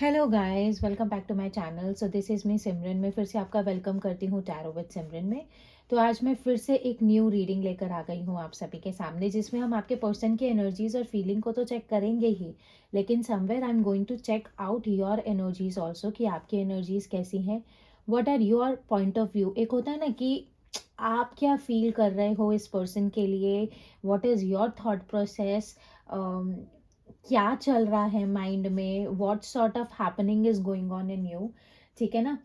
Hello guys, welcome back to my channel. So this is me Simran. मैं फिर से आपका वेलकम करती हूँ टैरो विद सिमरन में। तो आज मैं फिर से एक न्यू रीडिंग लेकर आ गई हूँ आप सभी के सामने, जिसमें हम आपके पर्सन की एनर्जीज और फीलिंग को तो चेक करेंगे ही, लेकिन somewhere I am going to check out your energies also, कि आपकी एनर्जीज कैसी हैं, what are your point of view. एक होता है ना कि आप क्या फील कर रहे हो इस पर्सन के लिए, what is your thought process, क्या चल रहा है माइंड में, what sort of happening is going on in you. ठीक है ना।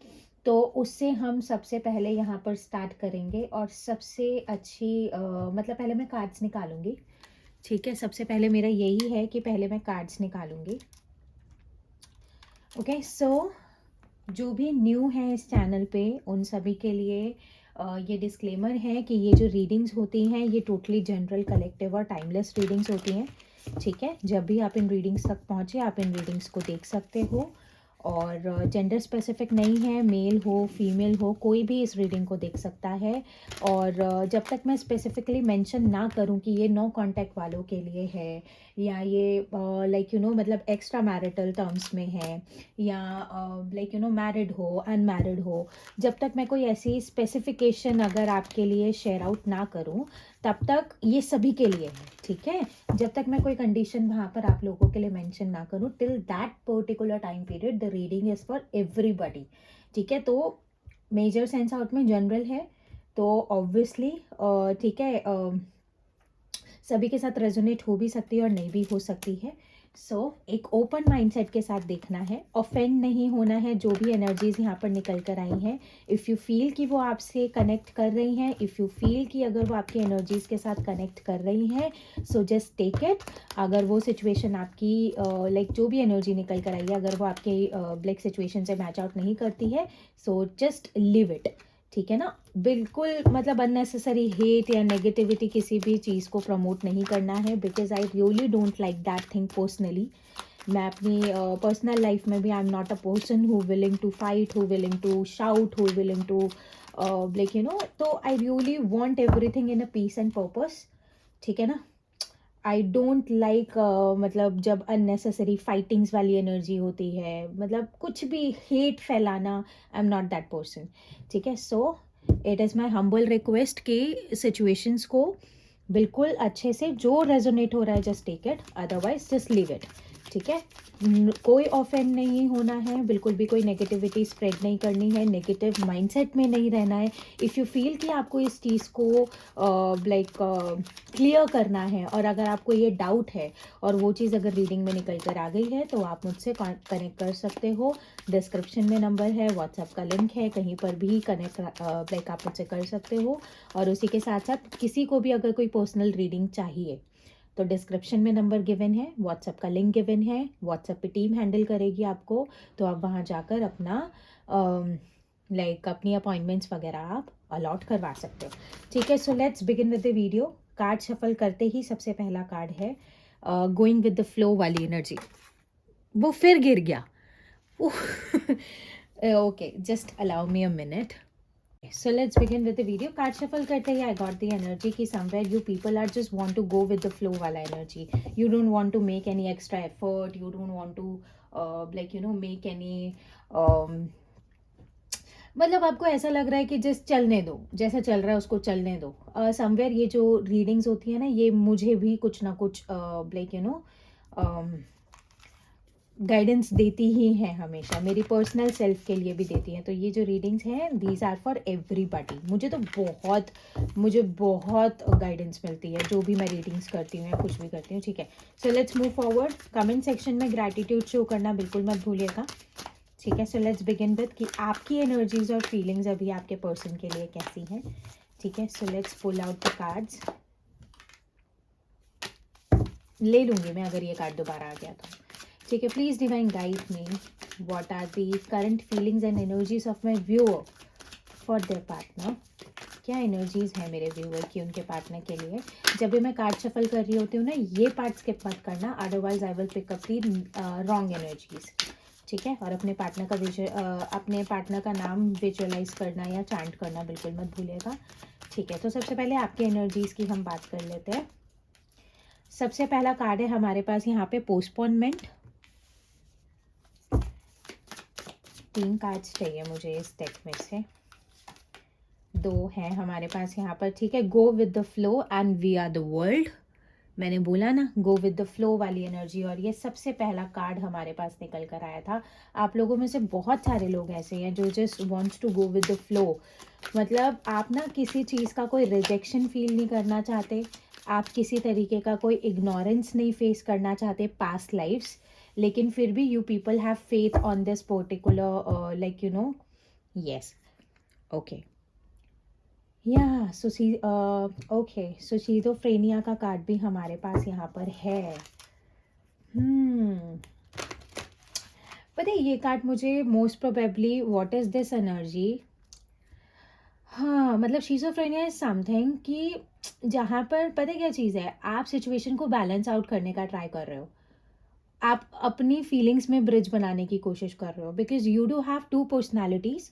तो उससे हम सबसे पहले यहाँ पर स्टार्ट करेंगे, और सबसे अच्छी मतलब पहले मैं कार्ड्स निकालूंगी। ठीक है, सबसे पहले मेरा यही है कि पहले मैं कार्ड्स निकालूंगी। ओके, सो जो भी न्यू है इस चैनल पे उन सभी के लिए ये डिस्क्लेमर है कि ये जो रीडिंग्स होती हैं ये टोटली जनरल, कलेक्टिव और टाइमलेस रीडिंग्स होती हैं। ठीक है, जब भी आप इन रीडिंग्स तक पहुँचे आप इन रीडिंग्स को देख सकते हो, और जेंडर स्पेसिफिक नहीं है, मेल हो फीमेल हो कोई भी इस रीडिंग को देख सकता है। और जब तक मैं स्पेसिफिकली मेंशन ना करूं कि ये नो कांटेक्ट वालों के लिए है, या ये लाइक मतलब एक्स्ट्रा मैरिटल टर्म्स में है, या लाइक मैरिड हो अनमैरिड हो, जब तक मैं कोई ऐसी स्पेसिफिकेशन अगर आपके लिए शेयर आउट ना करूं तब तक ये सभी के लिए है। ठीक है, जब तक मैं कोई कंडीशन वहाँ पर आप लोगों के लिए मेंशन ना करूँ, till that particular time period the reading is for everybody. ठीक है, तो मेजर सेंस आउट में जनरल है, तो ऑब्वियसली ठीक है, सभी के साथ रेजोनेट हो भी सकती है और नहीं भी हो सकती है। सो एक ओपन माइंडसेट के साथ देखना है, ऑफेंड नहीं होना है जो भी एनर्जीज यहाँ पर निकल कर आई हैं। इफ़ यू फील कि वो आपसे कनेक्ट कर रही हैं, इफ़ यू फील कि अगर वो आपकी एनर्जीज के साथ कनेक्ट कर रही हैं, सो जस्ट टेक इट। अगर वो सिचुएशन आपकी लाइक जो भी एनर्जी निकल कर आई है अगर वो आपके लाइक सिचुएशन से मैच आउट नहीं करती है, सो जस्ट लिव इट। ठीक है ना, बिल्कुल मतलब अननेसेसरी हेट या नेगेटिविटी किसी भी चीज़ को प्रमोट नहीं करना है, because I really don't like that thing personally. मैं अपनी पर्सनल लाइफ में भी I am not a person who willing to fight, who willing to shout, who willing to like तो I really want everything in a peace and purpose. ठीक है ना। I don't like मतलब जब unnecessary fightings वाली energy होती है, मतलब कुछ भी हेट फैलाना, I am not that person. ठीक है, so it is my humble request कि सिचुएशंस को बिल्कुल अच्छे से जो रेजोनेट हो रहा है just take it, otherwise just leave it. ठीक है, कोई ऑफेंड नहीं होना है, बिल्कुल भी कोई नेगेटिविटी स्प्रेड नहीं करनी है, नेगेटिव माइंडसेट में नहीं रहना है। इफ़ यू फील कि आपको इस चीज़ को लाइक क्लियर करना है, और अगर आपको ये डाउट है और वो चीज़ अगर रीडिंग में निकल कर आ गई है, तो आप मुझसे कनेक्ट कर सकते हो। डिस्क्रिप्शन में नंबर है, व्हाट्सएप का लिंक है, कहीं पर भी कनेक्ट लाइक आप मुझसे कर सकते हो। और उसी के साथ साथ किसी को भी अगर कोई पर्सनल रीडिंग चाहिए तो डिस्क्रिप्शन में नंबर गिवन है, व्हाट्सएप का लिंक गिवन है, व्हाट्सएप पे टीम हैंडल करेगी आपको, तो आप वहाँ जाकर अपना लाइक अपनी अपॉइंटमेंट्स वगैरह आप अलॉट करवा सकते हो। ठीक है, so let's begin with the video. Card shuffle करते ही सबसे पहला कार्ड है गोइंग विद द फ्लो वाली एनर्जी। वो फिर गिर गया। Okay, just allow me a minute. So let's begin with the video. Card shuffle करते ही I got the energy कि somewhere you people are just want to go with the flow वाला energy. You don't want to make any extra effort. You don't want to like make any मतलब आपको ऐसा लग रहा है कि just चलने दो, जैसा चल रहा है उसको चलने दो। समवेयर ये जो रीडिंग्स होती है ना, ये मुझे भी कुछ ना कुछ लाइक गाइडेंस देती ही हैं, हमेशा मेरी पर्सनल सेल्फ के लिए भी देती हैं। तो ये जो रीडिंग्स हैं दीज आर फॉर एवरीबॉडी। मुझे बहुत गाइडेंस मिलती है जो भी मैं रीडिंग्स करती हूँ या कुछ भी करती हूँ। ठीक है, so let's move forward. Comment section में ग्रैटिट्यूड शो करना बिल्कुल मत भूलिएगा। ठीक है, सो लेट्स बिगिन विद कि आपकी एनर्जीज और फीलिंग्स अभी आपके पर्सन के लिए कैसी हैं। ठीक है, so let's pull out the cards. ले लूँगी मैं अगर ये कार्ड दोबारा आ गया तो। ठीक है, please divine guide me, what are the current feelings and energies of my viewer for their partner. क्या एनर्जीज है मेरे व्यूअर की उनके पार्टनर के लिए। जब भी मैं कार्ड शफल कर रही होती हूँ ना, ये पार्ट स्किप मत करना, otherwise I will pick up the wrong energies. ठीक है, और अपने पार्टनर का नाम विजुअलाइज करना या चांट करना बिल्कुल मत भूलिएगा। ठीक है, तो सबसे पहले आपकी एनर्जीज की हम बात कर लेते हैं। सबसे पहला कार्ड है हमारे पास यहाँ पे पोस्टपोनमेंट, 3 कार्ड्स चाहिए मुझे इस डेक में से। 2 हैं हमारे पास यहाँ पर, ठीक है। Go with the flow and we are the world. मैंने बोला ना, गो विद द फ्लो वाली एनर्जी, और ये सबसे पहला कार्ड हमारे पास निकल कर आया था। आप लोगों में से बहुत सारे लोग ऐसे हैं जो just wants to go with the flow. मतलब आप ना किसी चीज़ का कोई रिजेक्शन फील नहीं करना चाहते, आप किसी तरीके का कोई इग्नोरेंस नहीं फेस करना चाहते पास्ट लाइफ्स, लेकिन फिर भी you people have faith on this particular like you no, yes, okay, या ओके, सो शिज़ोफ्रेनिया का कार्ड भी हमारे पास यहाँ पर है। पता है ये कार्ड मुझे most probably what is this energy, हाँ मतलब शिज़ोफ्रेनिया इज समथिंग कि जहाँ पर पता है क्या चीज़ है, आप सिचुएशन को बैलेंस आउट करने का ट्राई कर रहे हो, आप अपनी फीलिंग्स में ब्रिज बनाने की कोशिश कर रहे हो, because you do have 2 personalities,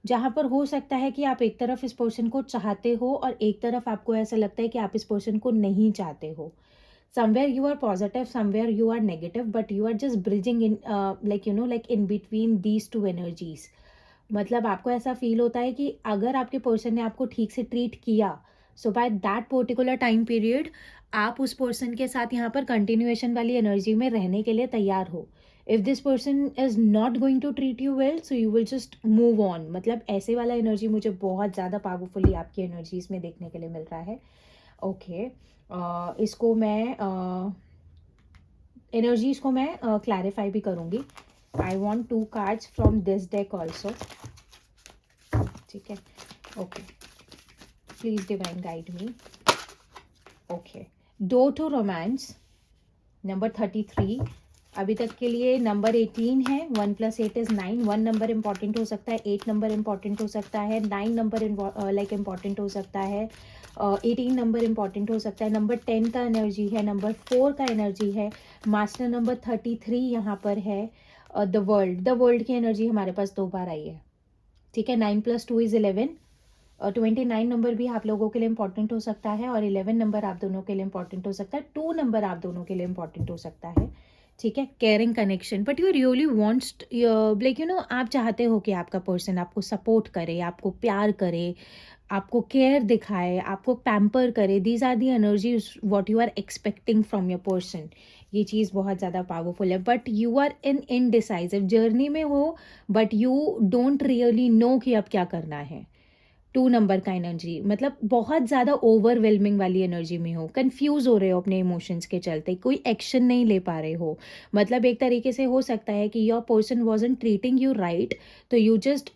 जहाँ पर हो सकता है कि आप एक तरफ इस पर्सन को चाहते हो और एक तरफ आपको ऐसा लगता है कि आप इस पर्सन को नहीं चाहते हो। Somewhere you are positive, somewhere you are negative, but you are just bridging in like you know like in between these 2 energies. मतलब आपको ऐसा फील होता है कि अगर आपके पर्सन ने आपको ठीक से ट्रीट किया, so by that particular time period आप उस पर्सन के साथ यहाँ पर कंटिन्यूएशन वाली एनर्जी में रहने के लिए तैयार हो। If this person is not going to treat you well, so you will just move on. मतलब ऐसे वाला एनर्जी मुझे बहुत ज़्यादा पावरफुली आपकी एनर्जीज में देखने के लिए मिल रहा है। ओके, इसको मैं एनर्जीज को मैं क्लैरिफाई भी करूँगी। I want 2 cards from this deck also, ठीक है। Okay, please divine guide me. Okay, door to romance number 33। अभी तक के लिए नंबर 18 है, 1 + 8 = 9। 1 नंबर इंपॉर्टेंट हो सकता है, 8 नंबर इंपॉर्टेंट हो सकता है, 9 नंबर लाइक इंपॉर्टेंट हो सकता है, 18 नंबर इंपॉर्टेंट हो सकता है, नंबर 10 का एनर्जी है, नंबर 4 का एनर्जी है, मास्टर नंबर 33 यहाँ पर है, द वर्ल्ड की एनर्जी हमारे पास 2 बार आई है, ठीक है। 9 + 2 = 11। 29 नंबर भी आप लोगों के लिए इंपॉर्टेंट हो सकता है, और 11 नंबर आप दोनों के लिए इंपॉर्टेंट हो सकता है, 2 नंबर आप दोनों के लिए इंपॉर्टेंट हो सकता है, ठीक है। Caring connection, but you really wants like you no, आप चाहते हो कि आपका पर्सन आपको सपोर्ट करे, आपको प्यार करे, आपको केयर दिखाए, आपको पैम्पर करे। These are the energies what you are expecting from your person. ये चीज़ बहुत ज़्यादा पावरफुल है, but you are in indecisive journey में हो, but you don't really know कि अब क्या करना है। 2 नंबर का एनर्जी मतलब बहुत ज़्यादा ओवरवेलमिंग वाली एनर्जी में हो, कंफ्यूज हो रहे हो अपने इमोशंस के चलते, कोई एक्शन नहीं ले पा रहे हो। मतलब एक तरीके से हो सकता है कि your person wasn't treating you right, तो you just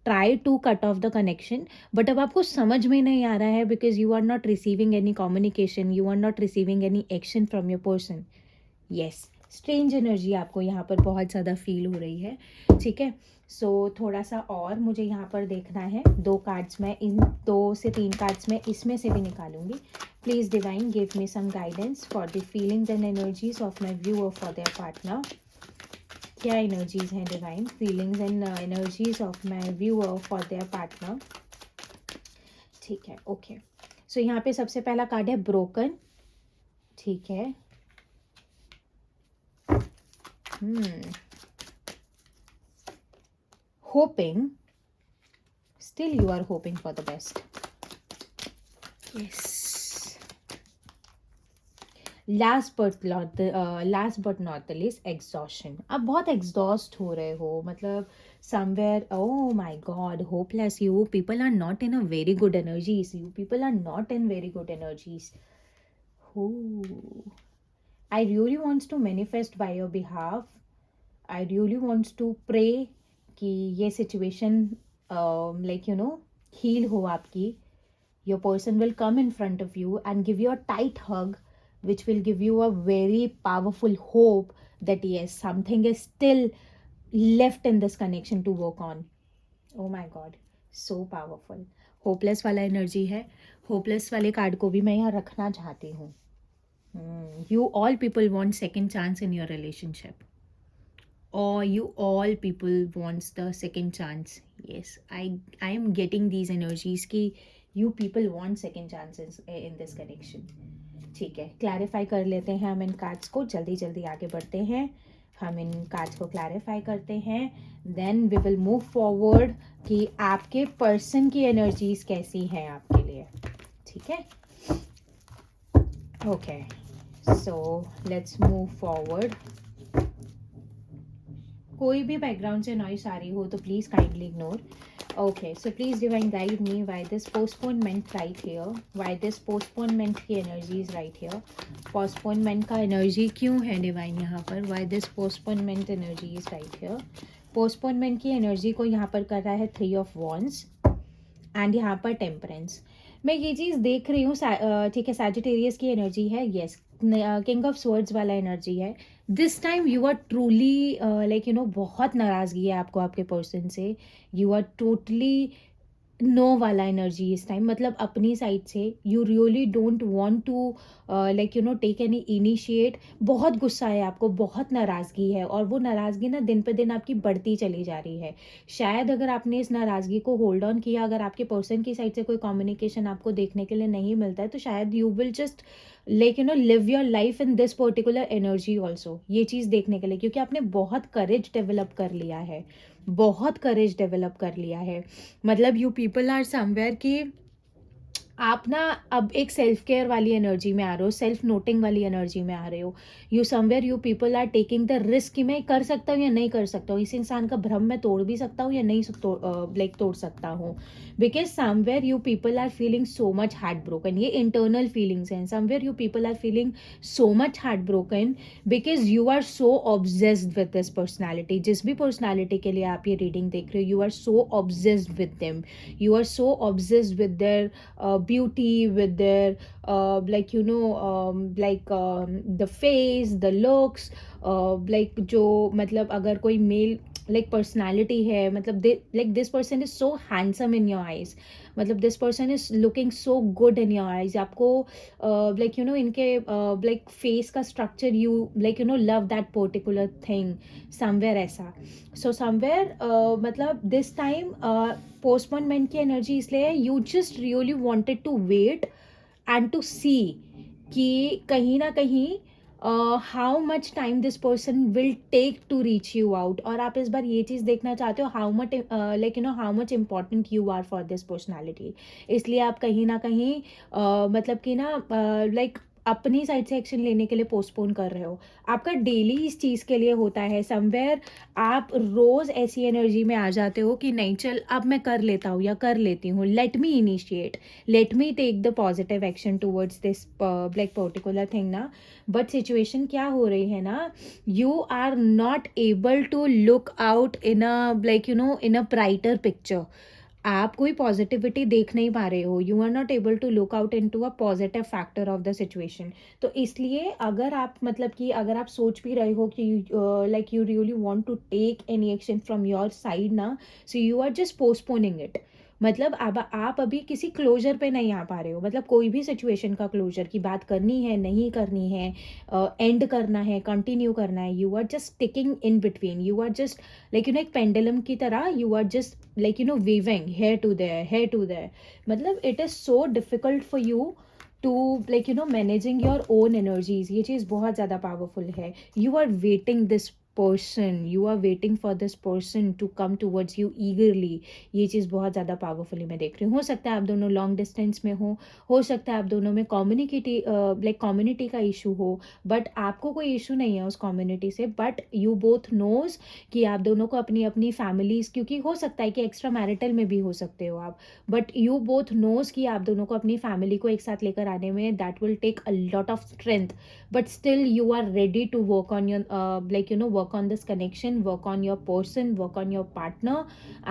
try to cut off the connection, but अब आपको समझ में नहीं आ रहा है, because you are not receiving any communication, you are not receiving any action from your person. Yes, strange energy आपको यहाँ पर बहुत ज़्यादा फील हो रही है, ठीक है। सो थोड़ा सा और मुझे यहाँ पर देखना है, 2 कार्ड्स मैं इन 2 से 3 कार्ड्स मैं इसमें से भी निकालूंगी। Please divine give me some guidance for the feelings and energies of my viewer for their partner. क्या एनर्जीज हैं divine, feelings and energies of my viewer for their partner, ठीक है। ओके, सो यहाँ पे सबसे पहला कार्ड है ब्रोकन, ठीक है। Hoping, still you are hoping for the best. Yes. Last but not the least, exhaustion. आप बहुत exhaust हो रहे हो, मतलब somewhere, oh my god, hopeless. You people are not in a very good energies. You people are not in very good energies. Ooh. I really wants to manifest by your behalf. I really wants to pray कि ये situation like you know heal हो आपकी। Your person will come in front of you and give you a tight hug which will give you a very powerful hope that yes, something is still left in this connection to work on. Oh my god, so powerful. Hopeless वाला energy है, hopeless वाले card को भी मैं यहाँ रखना चाहती हूँ। You all people want second chance in your relationship, or you all people wants the second chance. Yes, I am getting these energies कि you people want second chances in this connection, ठीक है। Clarify कर लेते हैं हम इन cards को, जल्दी जल्दी आगे बढ़ते हैं। हम इन कार्ड्स को क्लैरिफाई करते हैं, then we will move forward कि आपके पर्सन की एनर्जीज कैसी हैं आपके लिए. ठीक है, okay, so let's move forward. कोई भी बैकग्राउंड से नॉइस आ रही हो तो please kindly ignore. Okay, so please divine guide me why this postponement right here, why this postponement की energy is right here. Postponement का एनर्जी क्यों है डिवाइन यहाँ पर, why this postponement energy is right here. Postponement की energy को यहाँ पर कर रहा है 3 ऑफ वॉन्ड्स एंड यहाँ पर टेम्परेंस. मैं ये चीज़ देख रही हूँ, ठीक है, सैजिटेरियस की एनर्जी है, यस, किंग ऑफ स्वर्ड्स वाला एनर्जी है. This time you are truly like you know बहुत नाराज़गी है आपको आपके पर्सन से. यू आर टोटली नो वाला एनर्जी इस टाइम, मतलब अपनी साइड से you really don't want to like you know take any initiate. बहुत गुस्सा है आपको, बहुत नाराज़गी है, और वो नाराज़गी ना दिन पे दिन आपकी बढ़ती चली जा रही है. शायद अगर आपने इस नाराज़गी को होल्ड ऑन किया, अगर आपके पर्सन की साइड से कोई कम्युनिकेशन आपको देखने के लिए नहीं मिलता है, तो शायद you will just like you know live your life in this particular energy also. ये चीज़ देखने के लिए, क्योंकि आपने बहुत करेज डेवलप कर लिया है, बहुत करेज डेवलप कर लिया है. मतलब यू पीपल आर समवेयर कि आप ना अब एक सेल्फ केयर वाली एनर्जी में आ रहे हो, सेल्फ नोटिंग वाली एनर्जी में आ रहे हो. You somewhere you people are taking the risk कि मैं कर सकता हूँ या नहीं कर सकता हूँ, इस इंसान का भ्रम मैं तोड़ भी सकता हूँ या नहीं लाइक तोड़ सकता हूँ. Because somewhere you people are feeling so much heart broken. ये इंटरनल फीलिंग्स हैं. Somewhere you people are feeling so much heart broken because you are so obsessed with this personality. जिस भी पर्सनैलिटी के लिए आप ये रीडिंग देख रहे हो, you are so obsessed with them. You are so obsessed with their beauty, with their like you know the face, the looks, like जो मतलब अगर कोई मेल like personality है, मतलब like this person is so handsome in your eyes, मतलब this person is looking so good in your eyes. आपको like you know इनके like face का structure, you like you know love that particular thing somewhere ऐसा. So somewhere मतलब this time postponement की energy इसलिए है, you just really wanted to wait and to see कि कहीं ना कहीं how much time this person will take to reach you out. और आप इस बार ये चीज़ देखना चाहते हो how much like you know how much important you are for this personality. इसलिए आप कहीं ना कहीं मतलब कि ना लाइक अपनी साइड से एक्शन लेने के लिए पोस्टपोन कर रहे हो. आपका डेली इस चीज़ के लिए होता है. समवेयर आप रोज़ ऐसी एनर्जी में आ जाते हो कि नहीं चल अब मैं कर लेता हूँ या कर लेती हूँ, let me initiate, let me take the positive action towards this like particular thing ना. बट सिचुएशन क्या हो रही है ना, you are not able to look out in a like you know in a brighter picture. आप कोई positivity देख नहीं पा रहे हो. You are not able to look out into a positive factor of the situation. तो इसलिए अगर आप मतलब कि अगर आप सोच भी रहे हो कि like you really want to take any action from your side ना, so you are just postponing it. मतलब अब आप अभी किसी क्लोजर पे नहीं आ पा रहे हो. मतलब कोई भी सिचुएशन का क्लोजर की बात करनी है, नहीं करनी है, एंड करना है, कंटिन्यू करना है, you are just ticking in between. You are just like you know एक पेंडुलम की तरह you are just like you know weaving here to there, here to there. मतलब it is so difficult for you to like you know managing your own energies. ये चीज़ बहुत ज़्यादा powerful है. You are waiting this person, you are waiting for this person to come towards you ईगरली. ये चीज़ बहुत ज़्यादा पावरफुली मैं देख रही हूँ. हो सकता है आप दोनों लॉन्ग डिस्टेंस में हो सकता है आप दोनों में कम्युनिटी का इशू हो, बट आपको कोई इशू नहीं है उस कम्युनिटी से. बट यू बोथ नोज कि आप दोनों को अपनी अपनी फैमिलीज़, क्योंकि हो सकता है कि एक्स्ट्रा मैरिटल में भी हो सकते हो आप, बट यू बोथ नोज कि आप दोनों को अपनी फैमिली को एक साथ लेकर आने में that will take a lot of strength. But still you are ready to work on your like you know work on this connection, work on your person, work on your partner,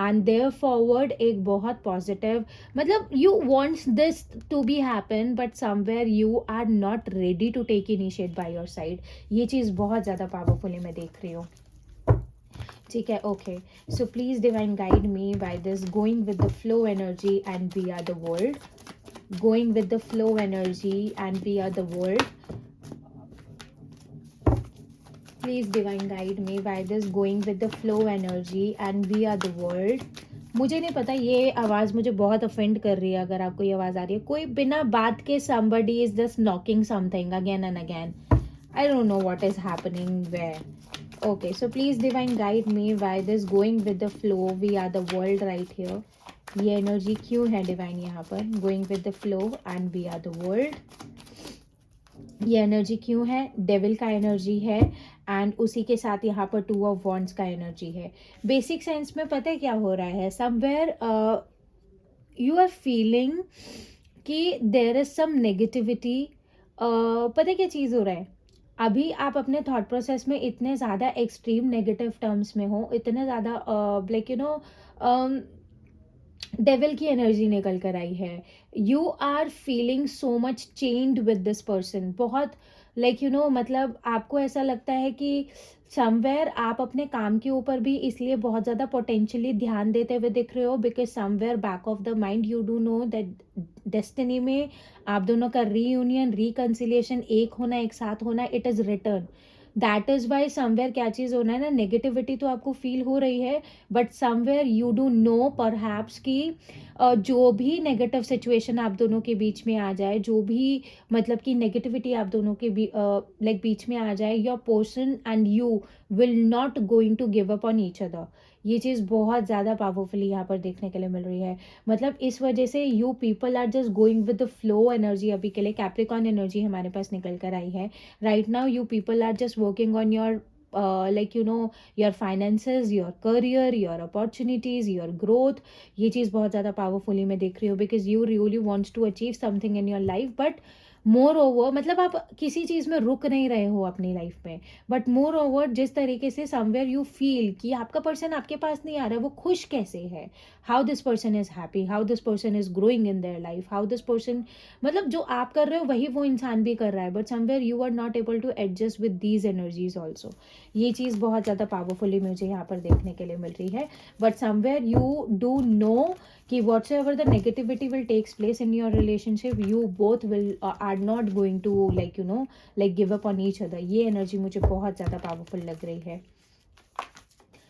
and there forward एक बहुत positive, मतलब you want this to be happen but somewhere you are not ready to take initiate by your side. ये चीज़ बहुत ज़्यादा powerfully मैं देख रही हूँ. ठीक है, okay. So please divine guide me by this going with the flow energy and we are the world. Going with the flow energy and we are the world. Please divine guide me by this going with the flow energy and we are the world. मुझे नहीं पता, ये आवाज़ मुझे बहुत offend कर रही है. अगर आपको ये आवाज़ आ रही है, कोई बिना बात के somebody is just knocking something again and again. I don't know what is happening where. Okay, so please divine guide me why this going with the flow, we are the world right here. ये energy क्यों है divine यहाँ पर, going with the flow and we are the world, ये energy क्यों है, devil का energy है एंड उसी के साथ यहाँ पर टू ऑफ वॉन्ड्स का एनर्जी है. बेसिक सेंस में पता है क्या हो रहा है, समवेयर यू आर फीलिंग कि देर इज सम नेगेटिविटी. पता है क्या चीज़ हो रहा है, अभी आप अपने थॉट प्रोसेस में इतने ज़्यादा एक्सट्रीम नेगेटिव टर्म्स में हो, इतने ज़्यादा लाइक यू नो डेविल की एनर्जी निकल कर आई है. You are feeling so much chained with this person, बहुत लाइक यू नो, मतलब आपको ऐसा लगता है कि समवेयर आप अपने काम के ऊपर भी इसलिए बहुत ज़्यादा पोटेंशियली ध्यान देते हुए दिख रहे हो, because somewhere back of the mind you do know that destiny में आप दोनों का रीयूनियन, रिकन्सिलिएशन, एक होना, एक साथ होना, it is return. That is why somewhere क्या चीज़ होना है ना, नेगेटिविटी तो आपको फील हो रही है, but somewhere you do know perhaps कि जो भी नेगेटिव सिचुएशन आप दोनों के बीच में आ जाए, जो भी मतलब कि नेगेटिविटी आप दोनों के लाइक बीच में आ जाए, your person and you will not going to give up on each other. ये चीज़ बहुत ज़्यादा पावरफुली यहाँ पर देखने के लिए मिल रही है. मतलब इस वजह से you people are just going with the flow energy. अभी के लिए कैप्रिकॉर्न एनर्जी हमारे पास निकल कर आई है. Right now you people are just working on your like you know your finances, your career, your opportunities, your growth. ये चीज़ बहुत ज़्यादा पावरफुली मैं देख रही हूँ, because you really wants to achieve something in your life, but moreover मतलब आप किसी चीज़ में रुक नहीं रहे हो अपनी लाइफ में, बट मोर ओवर जिस तरीके से समवेयर यू फील कि आपका पर्सन आपके पास नहीं आ रहा है, वो खुश कैसे है, how this person is happy, how this person is growing in their life, how this person, मतलब जो आप कर रहे हो वही वो इंसान भी कर रहा है, but somewhere you are not able to adjust with these energies also. ये चीज़ बहुत ज़्यादा पावरफुली मुझे यहाँ पर देखने के लिए मिल रही है. But somewhere you do know कि what's ever the negativity will takes place in your relationship, you both will are not going to like you know like give up on each other. ये energy मुझे बहुत ज़्यादा powerful लग रही है.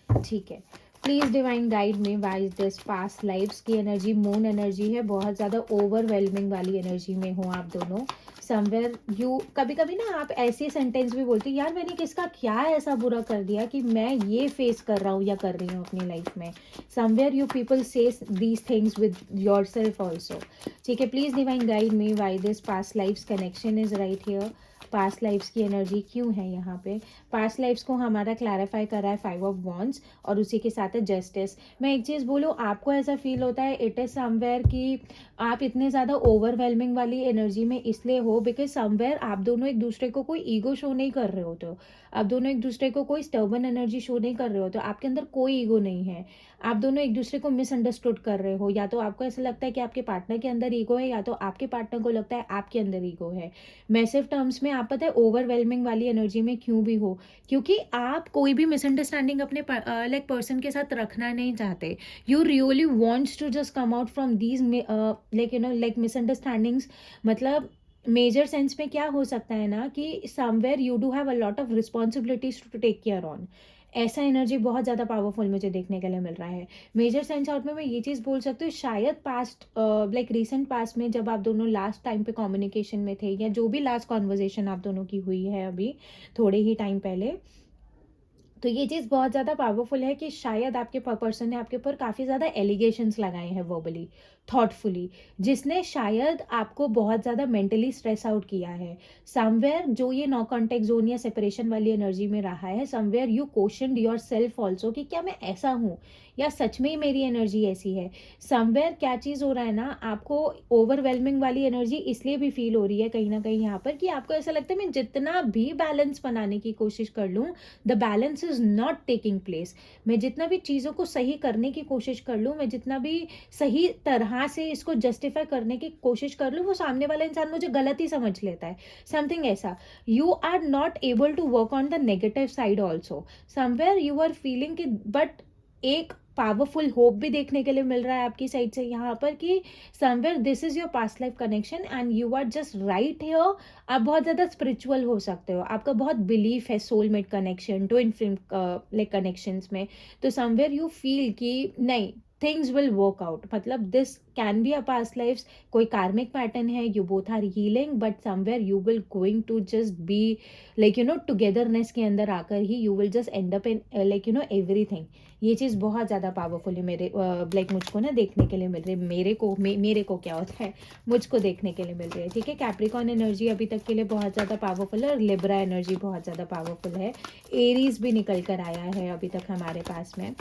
ठीक है, please divine guide me why is this past lives की एनर्जी, मून एनर्जी है, बहुत ज़्यादा ओवरवेलमिंग वाली एनर्जी में हो आप दोनों. समवेयर यू कभी कभी ना आप ऐसे सेंटेंस भी बोलते यार मैंने किसका क्या ऐसा बुरा कर दिया कि मैं ये फेस कर रहा हूँ या कर रही हूँ अपनी लाइफ में. समवेयर यू पीपल से these things with yourself also. ठीक है, please divine guide me why this past lives connection is right here. Past lives की एनर्जी क्यों है यहाँ पे. पास्ट लाइफ्स को हमारा क्लैरिफाई कर रहा है 5 ऑफ वॉन्ड्स और उसी के साथ है जस्टिस. मैं एक चीज़ बोलूँ, आपको ऐसा फील होता है इट इज़ समवेयर कि आप इतने ज़्यादा ओवरवेलमिंग वाली एनर्जी में इसलिए हो बिकॉज समवेयर आप दोनों एक दूसरे को कोई ईगो शो नहीं कर रहे होते हो, आप दोनों एक दूसरे को कोई स्टर्बन एनर्जी शो नहीं कर रहे हो, तो आपके अंदर कोई ईगो नहीं है. आप दोनों एक दूसरे को मिसअंडरस्टूड कर रहे हो, या तो आपको ऐसा लगता है कि आपके पार्टनर के अंदर ईगो है, या तो आपके पार्टनर को लगता है आपके अंदर ईगो है. मैसिव टर्म्स में आप पता है ओवरवेलमिंग वाली एनर्जी में क्यों भी हो, क्योंकि आप कोई भी मिसअंडरस्टैंडिंग अपने लाइक पर्सन के साथ रखना नहीं चाहते. You really wants to just come out from these like you know like misunderstandings. मतलब मेजर सेंस में क्या हो सकता है ना कि somewhere you do have a lot of responsibilities to take care on. ऐसा एनर्जी बहुत ज़्यादा पावरफुल मुझे देखने के लिए मिल रहा है. मेजर सेंस आउट में मैं ये चीज़ बोल सकती हूँ, शायद पास्ट लाइक रिसेंट पास्ट में जब आप दोनों लास्ट टाइम पे कम्युनिकेशन में थे, या जो भी लास्ट कॉन्वर्जेशन आप दोनों की हुई है अभी थोड़े ही टाइम पहले, तो ये चीज़ बहुत ज़्यादा पावरफुल है कि शायद आपके पर्सन ने आपके ऊपर काफ़ी ज़्यादा एलिगेशंस लगाए हैं वर्बली, थॉटफुली, जिसने शायद आपको बहुत ज़्यादा मेंटली स्ट्रेस आउट किया है. समवेयर जो ये नो कॉन्टेक्ट जोन या सेपरेशन वाली एनर्जी में रहा है, somewhere you questioned your self also कि क्या मैं ऐसा हूँ, या सच में ही मेरी एनर्जी ऐसी है. समवेयर क्या चीज़ हो रहा है ना, आपको ओवरवेलमिंग वाली एनर्जी इसलिए भी फील हो रही है कहीं ना कहीं यहाँ पर कि आपको ऐसा लगता है मैं जितना भी बैलेंस बनाने की कोशिश कर लूँ, the balance is not taking place. मैं जितना भी चीज़ों को सही करने की कोशिश कर लूँ, मैं जितना भी सही तरह से इसको जस्टिफाई करने की कोशिश कर लूँ, वो सामने वाला इंसान मुझे गलत ही समझ लेता है, समथिंग ऐसा. You are not able to work on the negative side also. Somewhere you are feeling कि बट एक पावरफुल होप भी देखने के लिए मिल रहा है आपकी साइड से यहाँ पर कि somewhere this is your past life connection and you are just right here. आप बहुत ज़्यादा स्पिरिचुअल हो सकते हो, आपका बहुत बिलीफ है soulmate connection, twin flame like connections में. तो समवेयर यू फील कि नहीं, थिंग्स विल वर्क आउट, मतलब this can be a past life, कोई कार्मिक पैटर्न है, you both are healing, but somewhere you will going to just be like togetherness के अंदर आकर ही you will just end up in like everything. ये चीज़ बहुत ज़्यादा पावरफुली मेरे लाइक मुझको ना देखने के लिए मिल रही है, मेरे को क्या होता है, मुझको देखने के लिए मिल रही है। ठीक है, कैप्रिकॉन एनर्जी अभी तक के लिए बहुत ज़्यादा पावरफुल है, और लिब्रा एनर्जी बहुत ज़्यादा पावरफुल है, एरीज भी निकल कर आया है अभी तक हमारे पास में।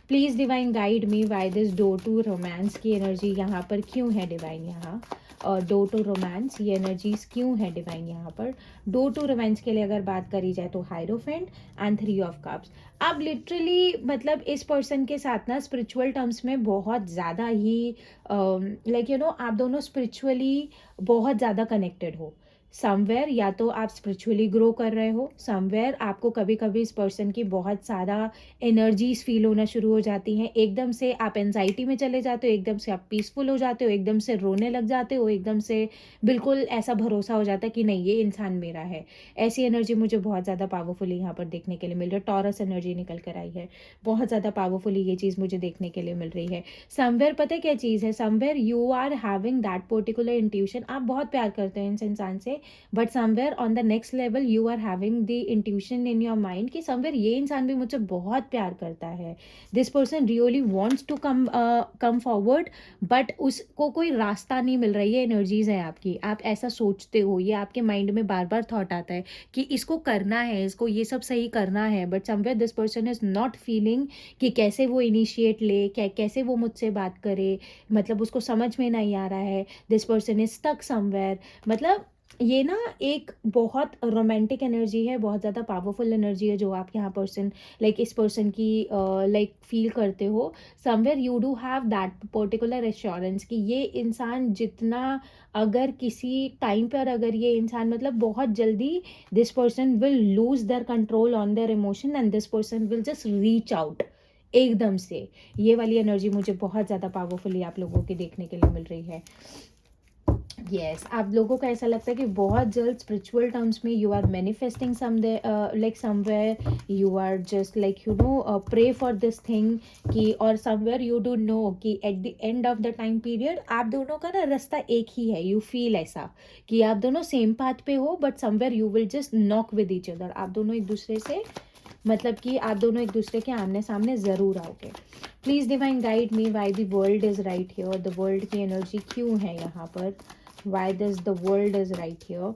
Please divine guide me why this door to romance की एनर्जी यहाँ पर क्यों है डिवाइन, यहाँ और डोर टू रोमांस ये एनर्जीज क्यों है डिवाइन यहाँ पर। डोर टू रोमांस के लिए अगर बात करी जाए तो हायरोफेंट एंड 3 ऑफ कप्स। आप लिटरली मतलब इस पर्सन के साथ ना स्पिरिचुअल टर्म्स में बहुत ज़्यादा ही आप दोनों स्पिरिचुअली बहुत ज़्यादा कनेक्टेड हो। समवेयर या तो आप स्पिरिचुअली ग्रो कर रहे हो, समवेयर आपको कभी कभी इस पर्सन की बहुत सारा एनर्जीज फील होना शुरू हो जाती हैं, एकदम से आप एंजाइटी में चले जाते हो, एकदम से आप पीसफुल हो जाते हो, एकदम से रोने लग जाते हो, एकदम से बिल्कुल ऐसा भरोसा हो जाता है कि नहीं ये इंसान मेरा है। ऐसी एनर्जी मुझे बहुत ज़्यादा पावरफुली यहाँ पर देखने के लिए मिल रही है। टॉरस एनर्जी निकल कर आई है, बहुत ज़्यादा पावरफुली ये चीज़ मुझे देखने के लिए मिल रही है। समवेयर पता है क्या चीज़ है, somewhere you are having that particular intuition, आप बहुत प्यार करते हैं इस इंसान से, but somewhere on the next level you are having the intuition in your mind कि समवेयर ये इंसान भी मुझसे बहुत प्यार करता है, this person really wants to come forward, but उसको कोई रास्ता नहीं मिल रहा है। ये एनर्जीज है आपकी, आप ऐसा सोचते हो, ये आपके माइंड में बार बार थॉट आता है कि इसको करना है, इसको ये सब सही करना है, but somewhere this person is not feeling कि कैसे वो इनिशिएट ले, कैसे वो मुझसे बात करे, मतलब उसको समझ में नहीं आ रहा है। This person is stuck somewhere, मतलब ये ना एक बहुत रोमांटिक एनर्जी है, बहुत ज़्यादा पावरफुल एनर्जी है जो आप यहाँ पर्सन लाइक इस पर्सन की लाइक फील करते हो। Somewhere you do have that particular assurance कि ये इंसान जितना, अगर किसी टाइम पर अगर ये इंसान मतलब बहुत जल्दी this person will lose their control on their emotion and this person will just reach out एकदम से। ये वाली एनर्जी मुझे बहुत ज़्यादा पावरफुली आप लोगों की देखने के लिए मिल रही है। यस, आप लोगों को ऐसा लगता है कि बहुत जल्द स्पिरिचुअल टर्म्स में you are manifesting like somewhere you are just like pray for this thing कि, और समवेयर यू डू नो कि at the end of the time period आप दोनों का ना रास्ता एक ही है, यू फील ऐसा कि आप दोनों सेम पाथ पे हो, but somewhere you will just knock with each other, आप दोनों एक दूसरे से मतलब कि आप दोनों एक दूसरे के आमने सामने ज़रूर आओगे। Please divine guide me why the world is right here, the world की एनर्जी क्यों है यहाँ पर, why does the world is right here।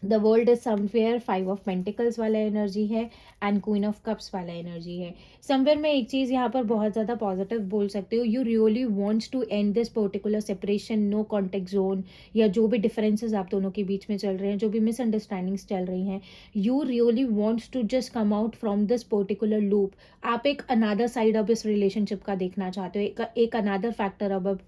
The world is somewhere 5 of pentacles वाला एनर्जी है एंड क्वीन ऑफ कप्स वाला energy है। Somewhere में एक चीज़ यहाँ पर बहुत ज़्यादा पॉजिटिव बोल सकते हो, you really wants to end this particular separation, no contact zone, या जो भी डिफरेंसेस आप दोनों के बीच में चल रहे हैं, जो भी मिसअंडरस्टैंडिंग्स चल रही हैं, you really wants to just come out from this particular loop. आप एक अनादर साइड ऑफ इस रिलेशनशिप का देखना चाहते हो, एक अनादर फैक्टर ऑफ